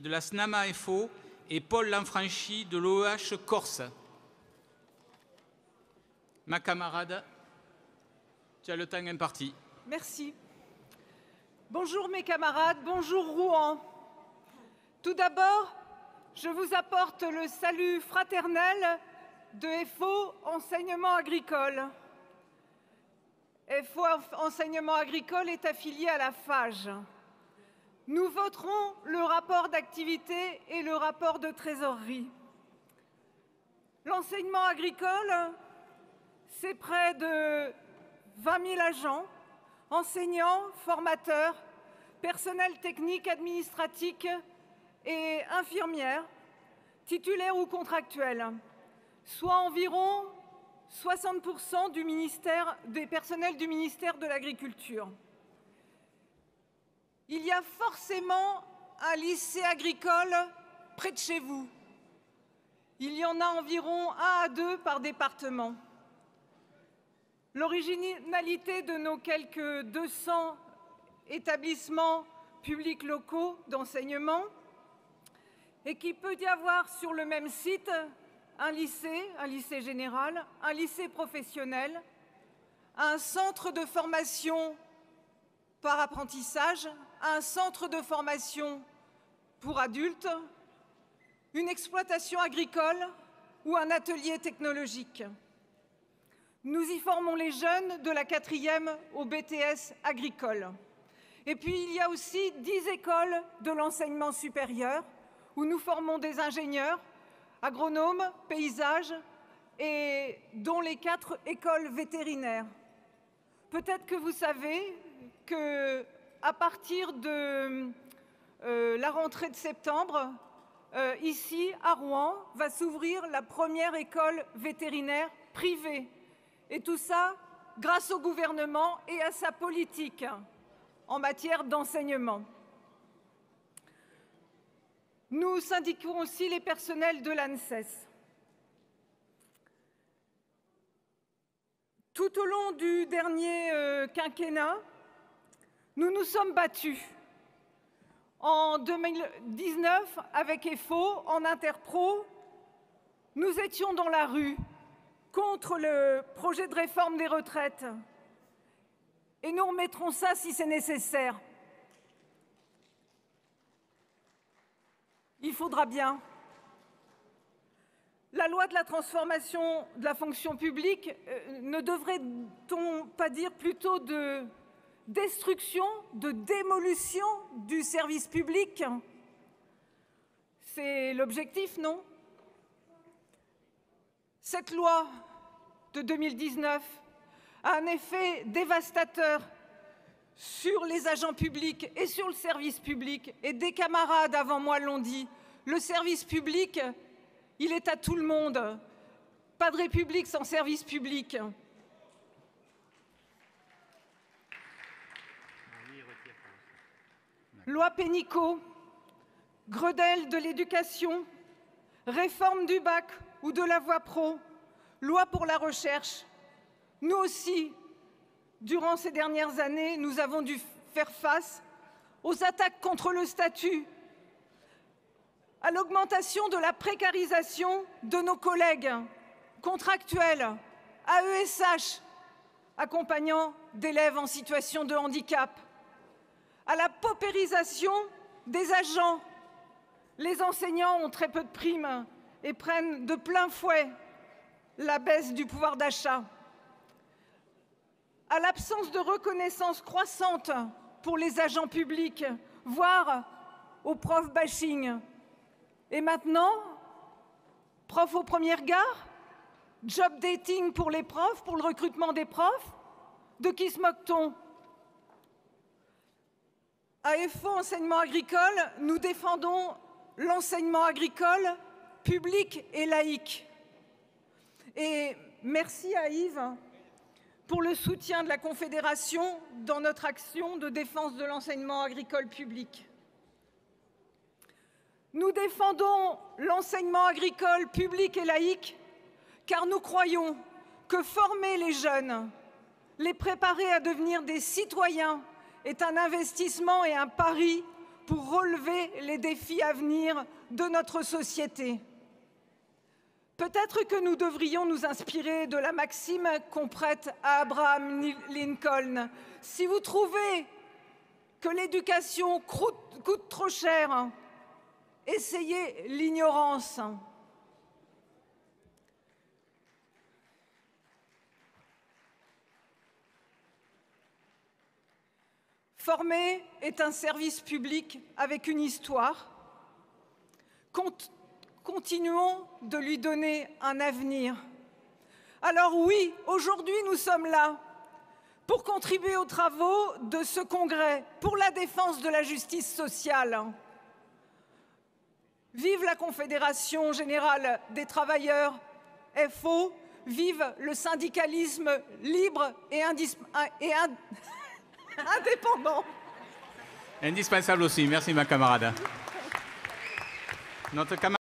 de la SNAMA FO et Paul Lanfranchi de l'OEH Corse. Ma camarade, tu as le temps imparti. Merci. Bonjour mes camarades, bonjour Rouen. Tout d'abord, je vous apporte le salut fraternel de FO Enseignement Agricole. FO Enseignement Agricole est affilié à la FAGE. Nous voterons le rapport d'activité et le rapport de trésorerie. L'enseignement agricole, c'est près de 20 000 agents, enseignants, formateurs, personnel technique, administratif et infirmières, titulaires ou contractuels, soit environ 60% des personnels du ministère de l'Agriculture. Il y a forcément un lycée agricole près de chez vous. Il y en a environ 1 à 2 par département. L'originalité de nos quelques 200 établissements publics locaux d'enseignement est qu'il peut y avoir sur le même site un lycée général, un lycée professionnel, un centre de formation par apprentissage, un centre de formation pour adultes, une exploitation agricole ou un atelier technologique. Nous y formons les jeunes de la 4e au BTS agricole. Et puis il y a aussi 10 écoles de l'enseignement supérieur où nous formons des ingénieurs, agronomes, paysages et dont les 4 écoles vétérinaires. Peut-être que vous savez qu'à partir de la rentrée de septembre, ici à Rouen, va s'ouvrir la première école vétérinaire privée. Et tout ça grâce au gouvernement et à sa politique en matière d'enseignement. Nous syndiquons aussi les personnels de l'ANSES. Tout au long du dernier quinquennat, nous nous sommes battus. En 2019, avec FO, en interpro, nous étions dans la rue contre le projet de réforme des retraites. Et nous remettrons ça si c'est nécessaire. Il faudra bien. La loi de la transformation de la fonction publique, ne devrait-on pas dire plutôt de destruction, de démolition du service public? C'est l'objectif, non? Cette loi de 2019 a un effet dévastateur sur les agents publics et sur le service public. Et des camarades avant moi l'ont dit, le service public, il est à tout le monde. Pas de république sans service public. Loi Pénicaud, Gredel de l'éducation, réforme du bac ou de la voie pro, loi pour la recherche. Nous aussi, durant ces dernières années, nous avons dû faire face aux attaques contre le statut, à l'augmentation de la précarisation de nos collègues contractuels, AESH, accompagnant d'élèves en situation de handicap, à la paupérisation des agents. Les enseignants ont très peu de primes et prennent de plein fouet la baisse du pouvoir d'achat, à l'absence de reconnaissance croissante pour les agents publics, voire au prof bashing. Et maintenant, prof aux premières gares, job dating pour les profs, pour le recrutement des profs. De qui se moque-t-on? À FO Enseignement Agricole, nous défendons l'enseignement agricole public et laïque. Et merci à Yves pour le soutien de la Confédération dans notre action de défense de l'enseignement agricole public. Nous défendons l'enseignement agricole public et laïque car nous croyons que former les jeunes, les préparer à devenir des citoyens est un investissement et un pari pour relever les défis à venir de notre société. Peut-être que nous devrions nous inspirer de la maxime qu'on prête à Abraham Lincoln. Si vous trouvez que l'éducation coûte trop cher, essayez l'ignorance. Former est un service public avec une histoire. Continuons de lui donner un avenir. Alors oui, aujourd'hui nous sommes là pour contribuer aux travaux de ce congrès pour la défense de la justice sociale. Vive la Confédération générale des travailleurs FO, vive le syndicalisme libre et indépendant. Indispensable aussi. Merci ma camarade. Notre camarade